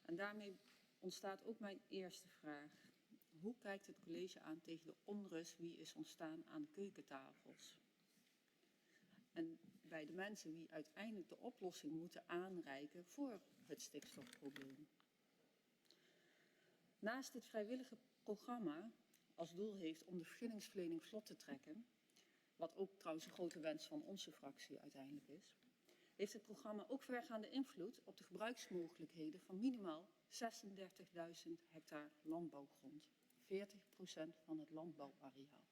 En daarmee ontstaat ook mijn eerste vraag. Hoe kijkt het college aan tegen de onrust die is ontstaan aan de keukentafels? En bij de mensen die uiteindelijk de oplossing moeten aanreiken voor het stikstofprobleem. Naast dit vrijwillige programma als doel heeft om de vergunningsverlening vlot te trekken, wat ook trouwens een grote wens van onze fractie uiteindelijk is, heeft het programma ook vergaande invloed op de gebruiksmogelijkheden van minimaal 36.000 hectare landbouwgrond. 40% van het landbouwareaal.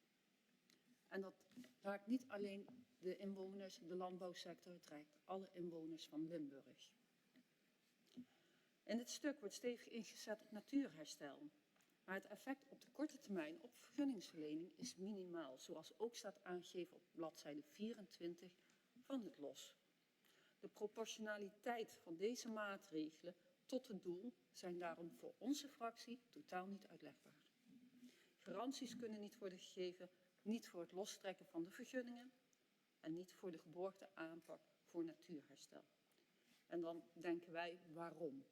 En dat raakt niet alleen de inwoners, de landbouwsector, het raakt alle inwoners van Limburg. In dit stuk wordt stevig ingezet op natuurherstel. Maar het effect op de korte termijn op vergunningsverlening is minimaal, zoals ook staat aangegeven op bladzijde 24 van het LOS. De proportionaliteit van deze maatregelen tot het doel zijn daarom voor onze fractie totaal niet uitlegbaar. Garanties kunnen niet worden gegeven, niet voor het lostrekken van de vergunningen en niet voor de geborgde aanpak voor natuurherstel. En dan denken wij waarom.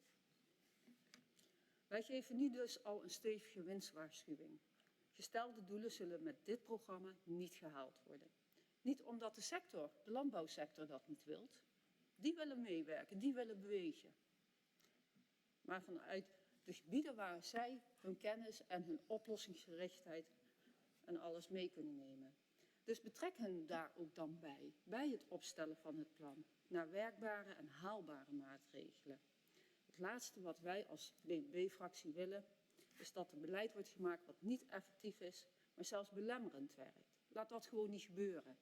Wij geven nu dus al een stevige winstwaarschuwing. Gestelde doelen zullen met dit programma niet gehaald worden. Niet omdat de sector, de landbouwsector, dat niet wil. Die willen meewerken, die willen bewegen. Maar vanuit de gebieden waar zij hun kennis en hun oplossingsgerichtheid en alles mee kunnen nemen. Dus betrek hen daar ook dan bij het opstellen van het plan, naar werkbare en haalbare maatregelen. Het laatste wat wij als BNB-fractie willen, is dat er beleid wordt gemaakt wat niet effectief is, maar zelfs belemmerend werkt. Laat dat gewoon niet gebeuren.